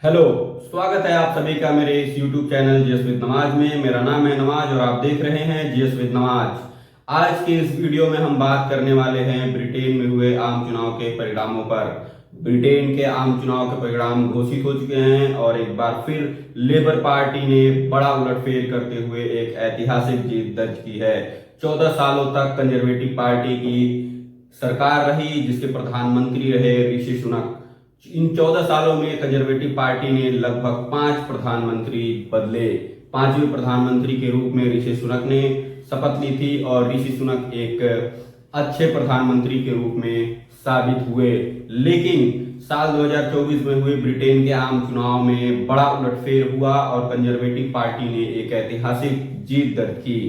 Hello. स्वागत है आप सभी का मेरे इस YouTube चैनल जीएस विद नमाज में। मेरा नाम है नमाज और आप देख रहे हैं जीएस विद नमाज। आज के इस वीडियो में हम बात करने वाले हैं ब्रिटेन में हुए आम चुनाव के परिणामों पर। ब्रिटेन के आम चुनाव के परिणाम घोषित हो चुके हैं और एक बार फिर लेबर पार्टी ने बड़ा उलटफेर करते हुए एक ऐतिहासिक जीत दर्ज की है। 14 सालों तक कंजर्वेटिव पार्टी की सरकार रही जिसके प्रधानमंत्री रहे ऋषि सुनक। इन 14 सालों में कंजर्वेटिव पार्टी ने लगभग 5 प्रधानमंत्री बदले। 5वें प्रधानमंत्री के रूप में ऋषि सुनक ने शपथ ली थी और ऋषि सुनक एक अच्छे प्रधानमंत्री के रूप में साबित हुए। लेकिन साल 2024 में हुए ब्रिटेन के आम चुनाव में बड़ा उलटफेर हुआ और कंजर्वेटिव पार्टी ने एक ऐतिहासिक जीत दर्ज की।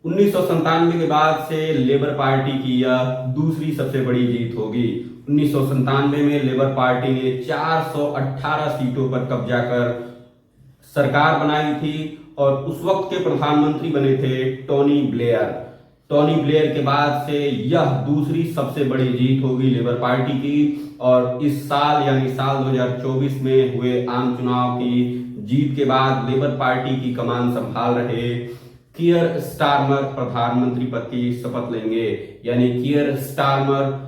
1997 के बाद से लेबर पार्टी की यह दूसरी सबसे बड़ी जीत होगी। 1997 में लेबर पार्टी ने 418 सीटों पर कब्जा कर सरकार बनाई थी और उस वक्त के प्रधानमंत्री बने थे टोनी ब्लेयर। टोनी ब्लेयर के बाद से यह दूसरी सबसे बड़ी जीत होगी लेबर पार्टी की। और इस साल यानी साल 2024 में हुए आम चुनाव की जीत के बाद लेबर पार्टी की कमान संभाल रहे कीयर स्टारमर प्रधानमंत्री पद की शपथ लेंगे। यानी कीयर स्टारमर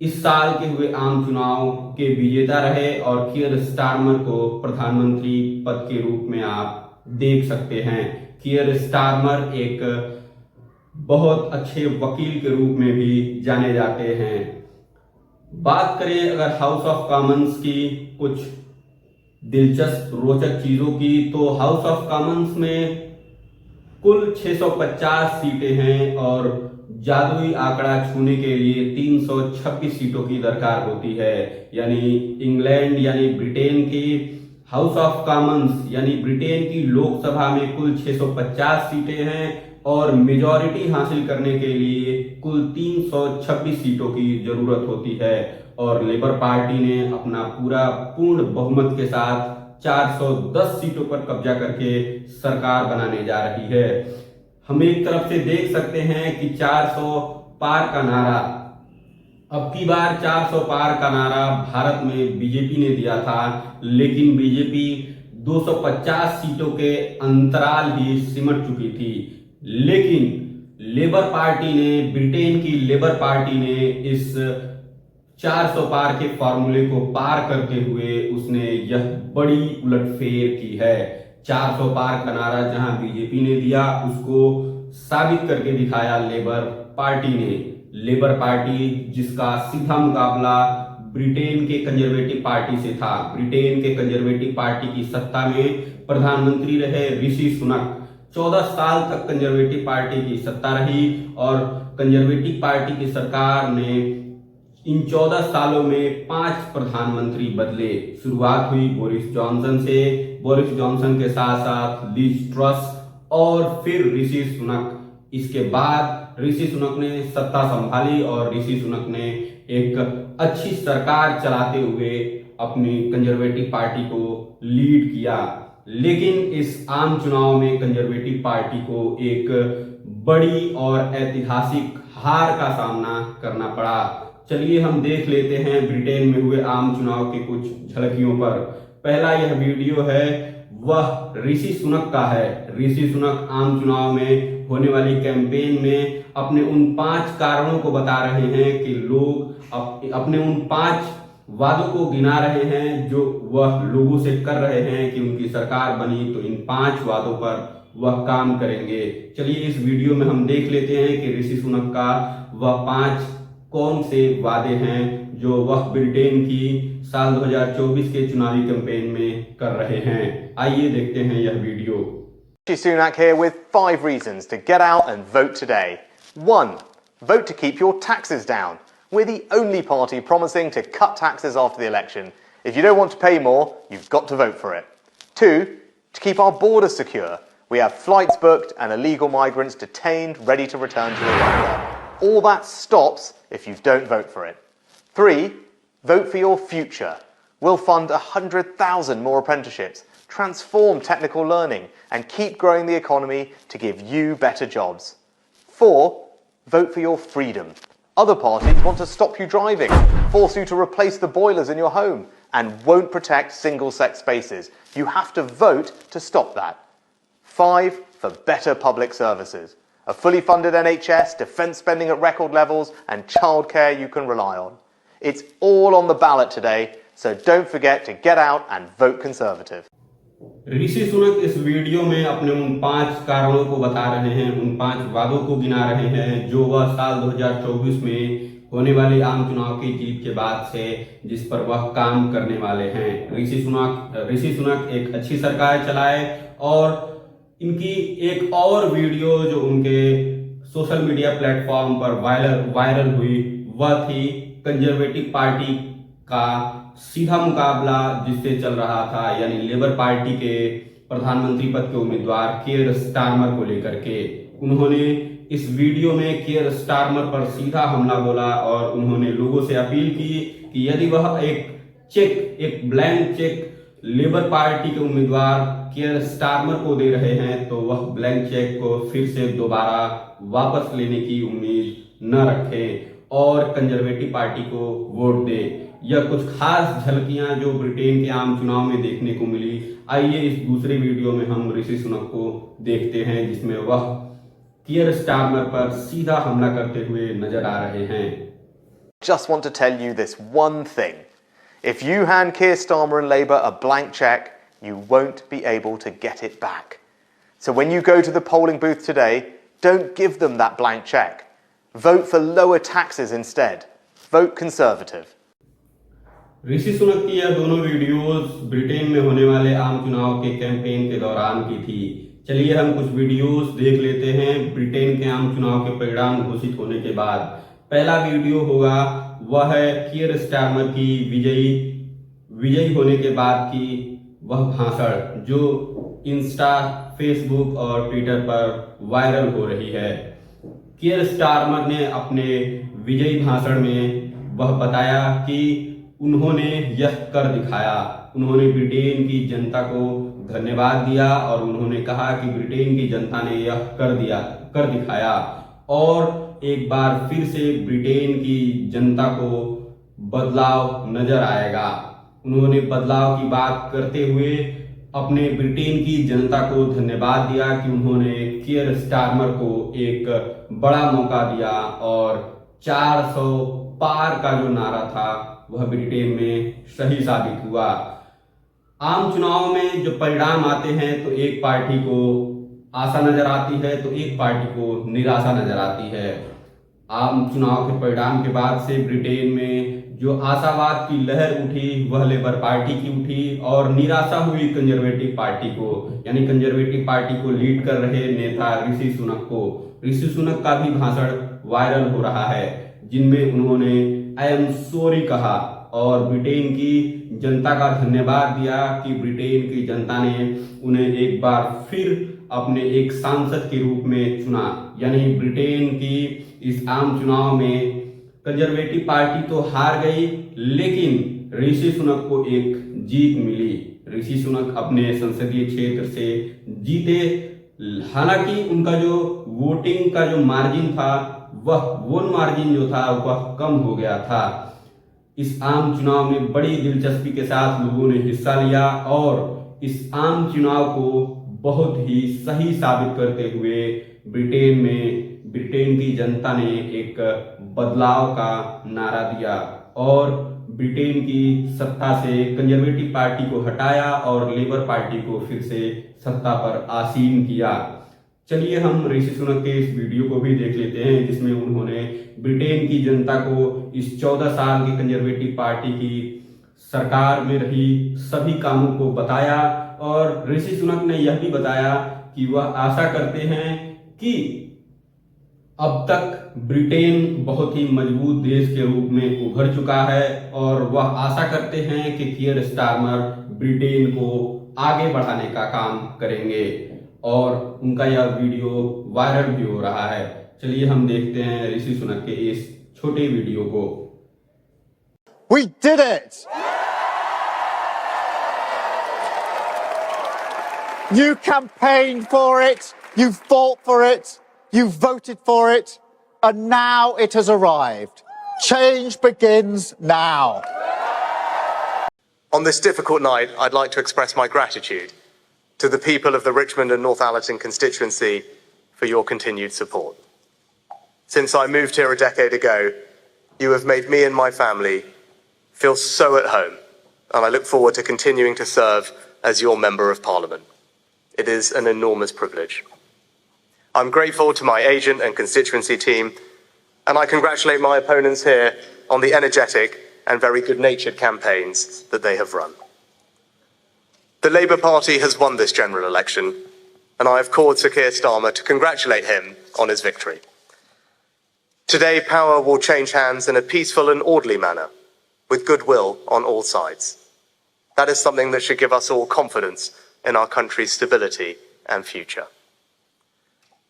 इस साल के हुए आम चुनाव के विजेता रहे और कीयर स्टारमर को प्रधानमंत्री पद के रूप में आप देख सकते हैं। कीयर स्टारमर एक बहुत अच्छे वकील के रूप में भी जाने जाते हैं। बात करें अगर हाउस ऑफ कॉमन्स की कुछ दिलचस्प रोचक चीजों की, तो हाउस ऑफ कॉमन्स में कुल 650 सीटें हैं और जादुई आंकड़ा छूने के लिए 326 सीटों की दरकार होती है। यानी इंग्लैंड यानी ब्रिटेन की हाउस ऑफ कॉमन्स यानी ब्रिटेन की लोकसभा में कुल 650 सीटें हैं और मेजॉरिटी हासिल करने के लिए कुल 326 सीटों की जरूरत होती है। और लेबर पार्टी ने अपना पूरा पूर्ण बहुमत के साथ 410 सीटों पर कब्जा करके सरकार बनाने जा रही है। हम एक तरफ से देख सकते हैं कि 400 पार का नारा, अब की बार 400 पार का नारा भारत में बीजेपी ने दिया था, लेकिन बीजेपी 250 सीटों के अंतराल ही सिमट चुकी थी। लेकिन लेबर पार्टी ने, ब्रिटेन की लेबर पार्टी ने इस 400 पार के फॉर्मूले को पार करते हुए उसने यह बड़ी उलटफेर की है। 400 पार का नारा जहां बीजेपी ने दिया, उसको साबित करके दिखाया लेबर पार्टी ने। लेबर पार्टी जिसका सीधा मुकाबला ब्रिटेन के कंजर्वेटिव पार्टी से था। ब्रिटेन के कंजर्वेटिव पार्टी की सत्ता में प्रधानमंत्री रहे ऋषि सुनक। 14 साल तक कंजर्वेटिव पार्टी की सत्ता रही और कंजर्वेटिव पार्टी की सरकार ने इन 14 सालों में 5 प्रधानमंत्री बदले। शुरुआत हुई बोरिस जॉनसन से, बोरिस जॉनसन के साथ साथ लिज ट्रस और फिर ऋषि सुनक। इसके बाद ऋषि सुनक ने सत्ता संभाली और ऋषि सुनक ने एक अच्छी सरकार चलाते हुए अपनी कंजर्वेटिव पार्टी को लीड किया। लेकिन इस आम चुनाव में कंजर्वेटिव पार्टी को एक बड़ी और ऐतिहासिक हार का सामना करना पड़ा। चलिए हम देख लेते हैं ब्रिटेन में हुए आम चुनाव के कुछ झलकियों पर। पहला यह वीडियो है वह ऋषि सुनक का है। ऋषि सुनक आम चुनाव में होने वाली कैंपेन में अपने उन 5 कारणों को बता रहे हैं कि लोग अपने उन 5 वादों को गिना रहे हैं जो वह लोगों से कर रहे हैं कि उनकी सरकार बनी तो इन 5 वादों पर वह काम करेंगे। चलिए इस वीडियो में हम देख लेते हैं कि ऋषि सुनक का वह 5 कौन से वादे हैं जो वह ब्रिटेन की साल 2024 के चुनावी कैंपेन में कर रहे हैं। आइए देखते हैं यह video. Rishi Sunak here with 5 reasons to get out and vote today. 1. Vote to keep your taxes down. We're the only party promising to cut taxes after the election. If you don't want to pay more, you've got to vote for it. 2. To keep our borders secure. We have flights booked and illegal migrants detained, ready to return to Rwanda. All that stops if you don't vote for it. 3. Vote for your future. We'll fund 100,000 more apprenticeships, transform technical learning, and keep growing the economy to give you better jobs. 4. Vote for your freedom. Other parties want to stop you driving, force you to replace the boilers in your home, and won't protect single-sex spaces. You have to vote to stop that. 5, for better public services. A fully funded NHS, defence spending at record levels, and childcare you can rely on. It's all on the ballot today, so don't forget to get out and vote Conservative. Rishi Sunak इस video में अपने उन 5 कारणों को बता रहे हैं, उन 5 वादों को गिना रहे हैं जो वह साल 2024 में होने वाले आम चुनाव की जीत के बाद से जिस पर वह काम करने वाले हैं। ऋषि सुनक एक अच्छी सरकार चलाए और इनकी एक और वीडियो जो उनके सोशल मीडिया प्लेटफॉर्म पर वायरल हुई वह थी कंजर्वेटिव पार्टी का सीधा मुकाबला जिससे चल रहा था, यानी लेबर पार्टी के प्रधानमंत्री पद के उम्मीदवार कियर स्टारमर को लेकर के। उन्होंने इस वीडियो में कियर स्टारमर पर सीधा हमला बोला और उन्होंने लोगों से अपील की कि यदि वह एक ब्लैंक चेक लेबर पार्टी के उम्मीदवार कियर स्टारमर को दे रहे हैं तो वह ब्लैंक चेक को फिर से दोबारा वापस लेने की उम्मीद न रखे और कंजर्वेटिव पार्टी को वोट दे। यह कुछ खास झलकियां जो ब्रिटेन के आम चुनाव में देखने को मिली। आइए इस दूसरे वीडियो में हम ऋषि सुनक को देखते हैं जिसमें वह कियर स्टारमर पर सीधा हमला करते हुए नजर आ रहे हैं। Just want to tell you this one thing. If you hand Keir Starmer and Labour a blank check, you won't be able to get it back. So when you go to the polling booth today, don't give them that blank check. Vote for lower taxes instead. Vote Conservative. Rishi Sunak की यह दोनों videos Britain में होने वाले आम चुनाव के campaign के दौरान की थी। चलिए हम कुछ वीडियोस देख लेते हैं ब्रिटेन के आम चुनाव के परिणाम घोषित होने के बाद। पहला वीडियो होगा वह है कियर स्टारमर की विजयी होने के बाद की वह भाषण जो इंस्टा, फेसबुक और ट्विटर पर वायरल हो रही है। कियर स्टारमर ने अपने विजयी भाषण में वह बताया कि उन्होंने यह कर दिखाया। उन्होंने ब्रिटेन की जनता को धन्यवाद दिया और उन्होंने कहा कि ब्रिटेन की जनता ने यह कर दिखाया और एक बार फिर से ब्रिटेन की जनता को बदलाव नजर आएगा। उन्होंने बदलाव की बात करते हुए अपने ब्रिटेन की जनता को धन्यवाद दिया कि उन्होंने कियर स्टारमर को एक बड़ा मौका दिया और 400 पार का जो नारा था वह ब्रिटेन में सही साबित हुआ। आम चुनाव में जो परिणाम आते हैं तो एक पार्टी को आशा नजर आती है तो एक पार्टी को निराशा नजर आती है। आम चुनाव के परिणाम के बाद से ब्रिटेन में जो आशावाद की लहर उठी वह लेबर पार्टी की उठी और निराशा हुई कंजर्वेटिव पार्टी को, यानी कंजर्वेटिव पार्टी को लीड कर रहे नेता ऋषि सुनक को। ऋषि सुनक का भी भाषण वायरल हो रहा है जिनमें उन्होंने आई एम सॉरी कहा और ब्रिटेन की जनता का धन्यवाद दिया कि ब्रिटेन की जनता ने उन्हें एक बार फिर अपने एक सांसद के रूप में चुना। यानी ब्रिटेन की इस आम चुनाव में कंजर्वेटिव पार्टी तो हार गई लेकिन ऋषि सुनक को एक जीत मिली। ऋषि सुनक अपने संसदीय क्षेत्र से जीते, हालांकि उनका जो वोटिंग का जो मार्जिन था वह वोट मार्जिन जो था वह कम हो गया था। इस आम चुनाव में बड़ी दिलचस्पी के साथ लोगों ने हिस्सा लिया और इस आम चुनाव को बहुत ही सही साबित करते हुए ब्रिटेन की जनता ने एक बदलाव का नारा दिया और ब्रिटेन की सत्ता से कंजर्वेटिव पार्टी को हटाया और लेबर पार्टी को फिर से सत्ता पर आसीन किया। चलिए हम ऋषि सुनक के इस वीडियो को भी देख लेते हैं जिसमें उन्होंने ब्रिटेन की जनता को इस 14 साल की कंजर्वेटिव पार्टी की सरकार में रही सभी कामों को बताया और ऋषि सुनक ने यह भी बताया कि वह आशा करते हैं कि अब तक ब्रिटेन बहुत ही मजबूत देश के रूप में उभर चुका है और वह आशा करते हैं कि कियर स्टारमर ब्रिटेन को आगे बढ़ाने का काम करेंगे और उनका यह वीडियो वायरल भी हो रहा है। चलिए हम देखते हैं ऋषि सुनक के इस छोटे वीडियो को। We did it! You campaigned for it, you fought for it, you voted for it, and now it has arrived. Change begins now. On this difficult night, I'd like to express my gratitude to the people of the Richmond and Northallerton constituency for your continued support. Since I moved here a decade ago, you have made me and my family feel so at home, and I look forward to continuing to serve as your Member of Parliament. It is an enormous privilege. I'm grateful to my agent and constituency team, and I congratulate my opponents here on the energetic and very good-natured campaigns that they have run. The Labour Party has won this general election, and I have called Sir Keir Starmer to congratulate him on his victory. Today, power will change hands in a peaceful and orderly manner, with goodwill on all sides. That is something that should give us all confidence in our country's stability and future.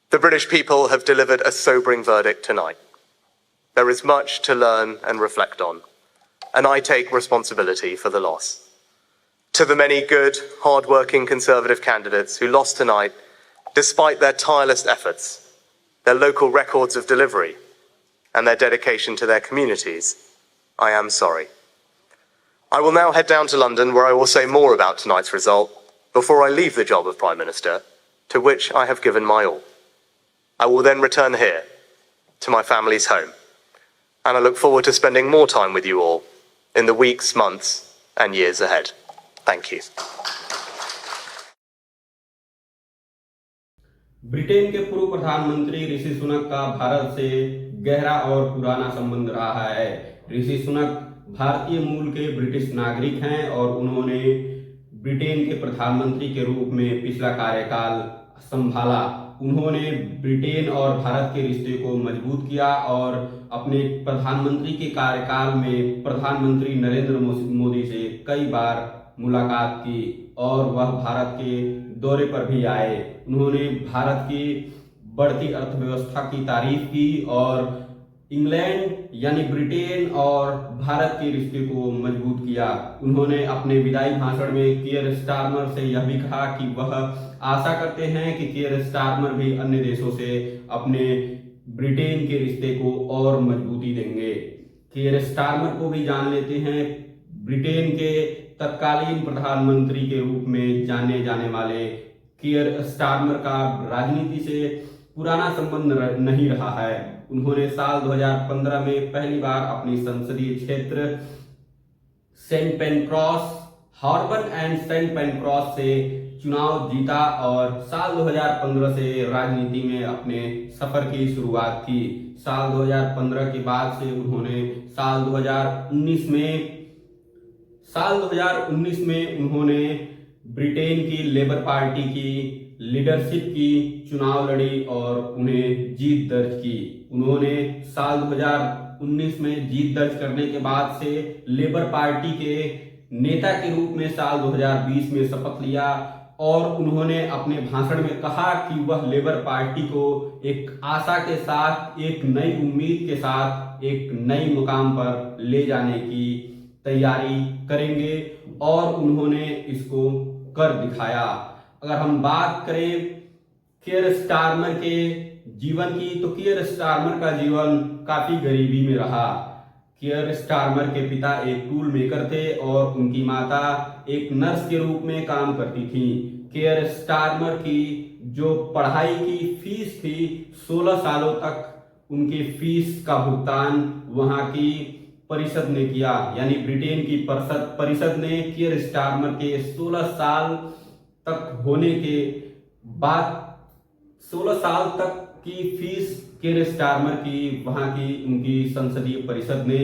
The British people have delivered a sobering verdict tonight. There is much to learn and reflect on, and I take responsibility for the loss. To the many good, hard-working Conservative candidates who lost tonight, despite their tireless efforts, their local records of delivery, and their dedication to their communities, I am sorry. I will now head down to London, where I will say more about tonight's result before I leave the job of Prime Minister, to which I have given my all. I will then return here, to my family's home, and I look forward to spending more time with you all in the weeks, months, and years ahead. Thank you. Britain के पूर्व प्रधानमंत्री ऋषि सुनक का भारत से गहरा और पुराना संबंध रहा है। ऋषि सुनक भारतीय मूल के ब्रिटिश नागरिक हैं और उन्होंने ब्रिटेन के प्रधानमंत्री के रूप में पिछला कार्यकाल संभाला। उन्होंने ब्रिटेन और भारत के रिश्ते को मजबूत किया और अपने प्रधानमंत्री के कार्यकाल में प्रधानमंत्री नरेंद्र मोदी से कई बार मुलाकात की और वह भारत के दौरे पर भी आए। उन्होंने भारत की बढ़ती अर्थव्यवस्था की तारीफ की और इंग्लैंड यानी ब्रिटेन और भारत के रिश्ते को मजबूत किया। उन्होंने अपने विदाई भाषण में कियर स्टारमर से यह भी कहा कि वह आशा करते हैं कि कियर स्टारमर भी अन्य देशों से अपने ब्रिटेन के रिश्ते को और मजबूती देंगे। कियर स्टारमर को भी जान लेते हैं। ब्रिटेन के तत्कालीन प्रधानमंत्री के रूप में जाने जाने वाले कियर स्टारमर का राजनीति से पुराना संबंध नहीं रहा है। उन्होंने साल 2015 में पहली बार अपनी संसदीय क्षेत्र सेंट पेनक्रॉस हॉर्बन एंड सेंट पेनक्रॉस से चुनाव जीता और साल 2015 से राजनीति में अपने सफर की शुरुआत की। साल 2015 के बाद से उन्होंने साल 2019 में उन्होंने ब्रिटेन की लेबर पार्टी की लीडरशिप की चुनाव लड़ी और उन्हें जीत दर्ज की। उन्होंने साल 2019 में जीत दर्ज करने के बाद से लेबर पार्टी के नेता के रूप में साल 2020 में शपथ लिया और उन्होंने अपने भाषण में कहा कि वह लेबर पार्टी को एक आशा के साथ, एक नई उम्मीद के साथ एक नई मुकाम पर ले जाने की तैयारी करेंगे और उन्होंने इसको कर दिखाया। अगर हम बात करें कियर स्टारमर के जीवन की, तो कियर स्टारमर का जीवन काफी गरीबी में रहा। कियर स्टारमर के पिता एक टूल मेकर थे और उनकी माता एक नर्स के रूप में काम करती थी। कियर स्टारमर की जो पढ़ाई की फीस थी, 16 सालों तक उनकी फीस का भुगतान वहां की परिषद ने किया, यानी ब्रिटेन की परिषद ने कियर स्टारमर के 16 साल तक होने के बाद 16 साल तक की फीस कियर स्टारमर की वहां की उनकी संसदीय परिषद ने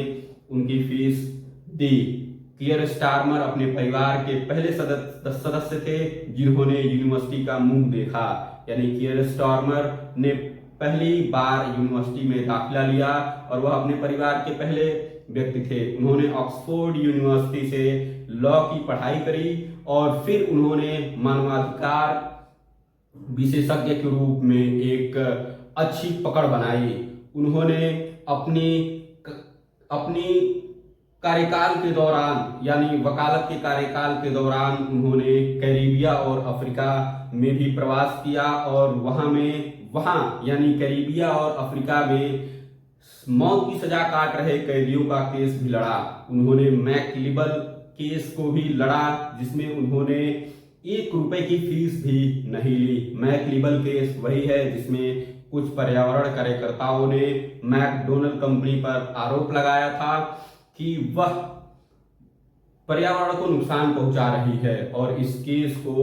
उनकी फीस दी। कियर स्टारमर अपने परिवार के पहले सदस्य थे जिन्होंने यूनिवर्सिटी का मुंह देखा, यानी कियर स्टारमर ने पहली बार यूनिवर्सिटी में दाखिला लिया और वह अपने परिवार के पहले व्यक्ति थे। उन्होंने ऑक्सफोर्ड यूनिवर्सिटी से लॉ की पढ़ाई करी और फिर उन्होंने मानवाधिकार विशेषज्ञ के रूप में एक अच्छी पकड़ बनाई। उन्होंने अपनी कार्यकाल के दौरान, यानी वकालत के कार्यकाल के दौरान उन्होंने कैरिबिया और अफ्रीका में भी प्रवास किया और वहां यानी कैरिबिया और अफ्रीका में मौत की सजा काट रहे कैदियों का केस भी लड़ा। उन्होंने मैकलिबल केस को भी लड़ा जिसमें उन्होंने 1 रुपए की फीस भी नहीं ली। मैकलिबल केस वही है जिसमें कुछ पर्यावरण कार्यकर्ताओं ने मैकडोनल्ड कंपनी पर आरोप लगाया था कि वह पर्यावरण को नुकसान पहुंचा रही है, और इस केस को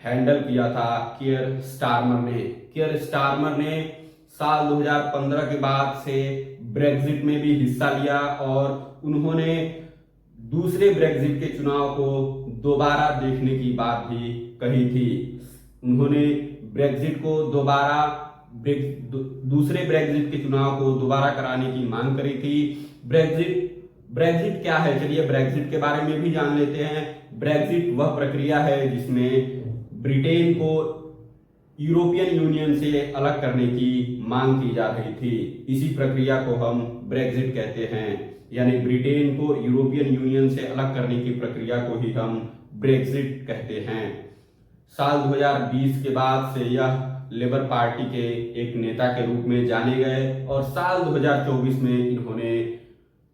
हैंडल किया था कियर स्टारमर ने। कियर स्टारमर ने साल 2015 के बाद से ब्रेग्जिट में भी हिस्सा लिया, और उन्होंने दूसरे ब्रेग्जिट के चुनाव को दोबारा देखने की बात भी कही थी। उन्होंने ब्रेग्जिट को दूसरे ब्रेग्जिट के चुनाव को दोबारा कराने की मांग करी थी। ब्रेग्जिट क्या है, चलिए ब्रेग्जिट के बारे में भी जान लेते हैं। ब्रेग्जिट वह प्रक्रिया है जिसमें ब्रिटेन को यूरोपियन यूनियन से अलग करने की मांग की जा रही थी। इसी प्रक्रिया को हम ब्रेग्जिट कहते हैं, यानी ब्रिटेन को यूरोपियन यूनियन से अलग करने की प्रक्रिया को ही हम ब्रेग्जिट कहते हैं। साल 2020 के बाद से यह लेबर पार्टी के एक नेता के रूप में जाने गए, और साल 2024 में इन्होंने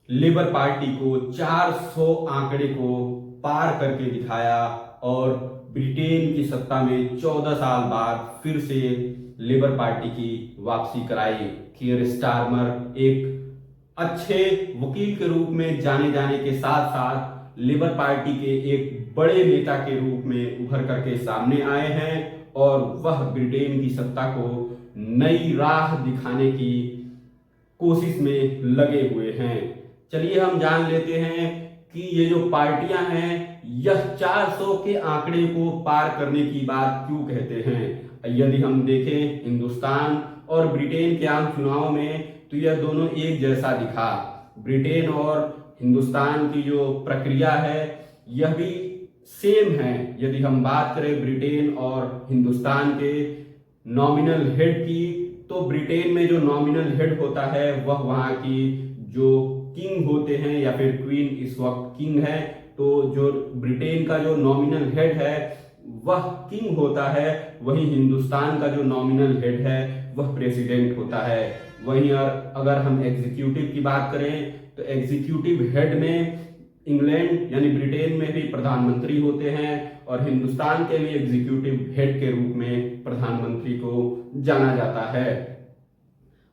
लेबर पार्टी को 400 आंकड़े को पार करके दिखाया, और ब्रिटेन की सत्ता में 14 साल बाद फिर से लेबर पार्टी की वापसी कराई। कियर स्टारमर एक अच्छे वकील के रूप में जाने जाने के साथ साथ लेबर पार्टी के एक बड़े नेता के रूप में उभर करके सामने आए हैं, और वह ब्रिटेन की सत्ता को नई राह दिखाने की कोशिश में लगे हुए हैं। चलिए हम जान लेते हैं कि ये जो पार्टियां हैं यह 400 के आंकड़े को पार करने की बात क्यों कहते हैं। यदि हम देखें हिंदुस्तान और ब्रिटेन के आम चुनाव में, तो यह दोनों एक जैसा दिखा। ब्रिटेन और हिंदुस्तान की जो प्रक्रिया है यह भी सेम है। यदि हम बात करें ब्रिटेन और हिंदुस्तान के नॉमिनल हेड की, तो ब्रिटेन में जो नॉमिनल हेड होता है वह वहां की जो किंग होते हैं, या फिर क्वीन इस वक्त किंग है, तो जो ब्रिटेन का जो नॉमिनल हेड है वह किंग होता है। वहीं हिंदुस्तान का जो नॉमिनल हेड है वह प्रेसिडेंट होता है। वहीं अगर हम एग्जीक्यूटिव की बात करें, तो एग्जीक्यूटिव हेड में इंग्लैंड यानी ब्रिटेन में भी प्रधानमंत्री होते हैं, और हिंदुस्तान के लिए एग्जीक्यूटिव हेड के रूप में प्रधानमंत्री को जाना जाता है।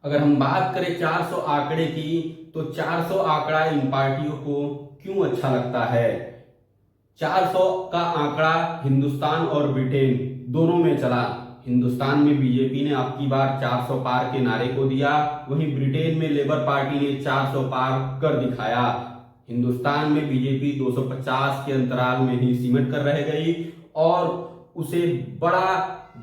अगर हम बात करें 400 आंकड़े की, तो 400 आंकड़ा इन पार्टियों को क्यों अच्छा लगता है। 400 का आंकड़ा हिंदुस्तान और ब्रिटेन दोनों में चला। हिंदुस्तान में बीजेपी ने अब की बार 400 पार के नारे को दिया, वहीं ब्रिटेन में लेबर पार्टी ने 400 पार कर दिखाया। हिंदुस्तान में बीजेपी 250 के अंतराल में ही सिमट कर रह गई, और उसे बड़ा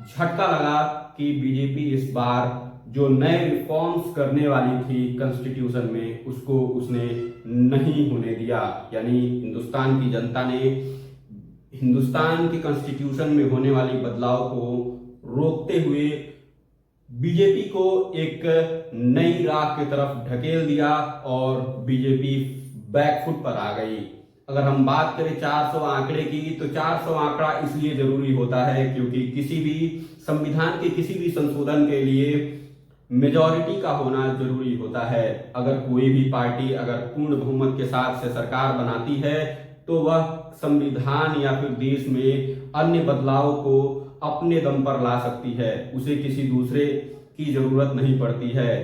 झटका लगा कि बीजेपी इस बार जो नए रिफॉर्म्स करने वाली थी कॉन्स्टिट्यूशन में, उसको उसने नहीं होने दिया। यानी हिंदुस्तान की जनता ने हिंदुस्तान के कॉन्स्टिट्यूशन में होने वाली बदलाव को रोकते हुए बीजेपी को एक नई राह की तरफ ढकेल दिया, और बीजेपी बैकफुट पर आ गई। अगर हम बात करें 400 आंकड़े की, तो 400 आंकड़ा इसलिए जरूरी होता है क्योंकि किसी भी संविधान के किसी भी संशोधन के लिए मेजॉरिटी का होना जरूरी होता है। अगर कोई भी पार्टी अगर पूर्ण बहुमत के साथ से सरकार बनाती है, तो वह संविधान या फिर देश में अन्य बदलाव को अपने दम पर ला सकती है, उसे किसी दूसरे की जरूरत नहीं पड़ती है।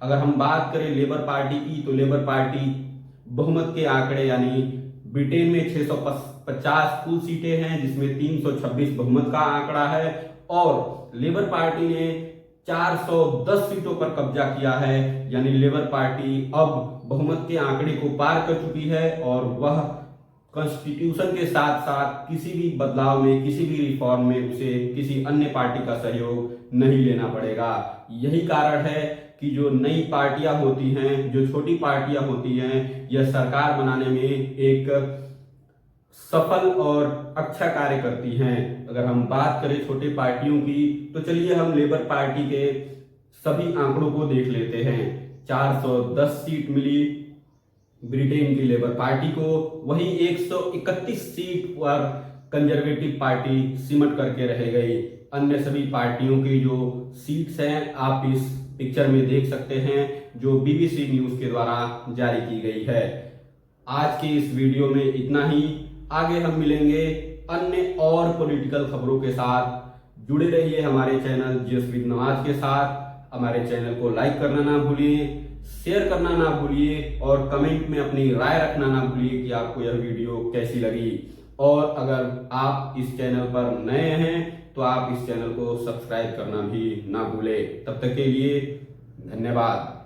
अगर हम बात करें लेबर पार्टी की, तो लेबर पार्टी बहुमत के आंकड़े यानी ब्रिटेन में 650 कुल सीटें हैं, जिसमें 326 बहुमत का आंकड़ा है, और लेबर पार्टी ने 410 सीटों पर कब्जा किया है। यानी लेबर पार्टी अब बहुमत के आंकड़े को पार कर चुकी है, और वह कॉन्स्टिट्यूशन के साथ साथ किसी भी बदलाव में, किसी भी रिफॉर्म में उसे किसी अन्य पार्टी का सहयोग नहीं लेना पड़ेगा। यही कारण है कि जो नई पार्टियां होती हैं, जो छोटी पार्टियां होती हैं, यह सरकार बनाने में एक सफल और अच्छा कार्य करती हैं। अगर हम बात करें छोटी पार्टियों की, तो चलिए हम लेबर पार्टी के सभी आंकड़ों को देख लेते हैं। 410 सीट मिली ब्रिटेन की लेबर पार्टी को, वहीं 131 सीट पर कंजर्वेटिव पार्टी सिमट करके रह गई। अन्य सभी पार्टियों की जो सीट्स हैं आप इस पिक्चर में देख सकते हैं, जो BBC न्यूज के द्वारा जारी की गई है। आज के इस वीडियो में इतना ही। आगे हम मिलेंगे अन्य और पॉलिटिकल खबरों के साथ। जुड़े रहिए हमारे चैनल जीएस विद नवाज के साथ। हमारे चैनल को लाइक करना ना भूलिए, शेयर करना ना भूलिए और कमेंट में अपनी राय रखना ना भूलिए कि आपको यह वीडियो कैसी लगी। और अगर आप इस चैनल पर नए हैं तो आप इस चैनल को सब्सक्राइब करना भी ना भूलें। तब तक के लिए धन्यवाद।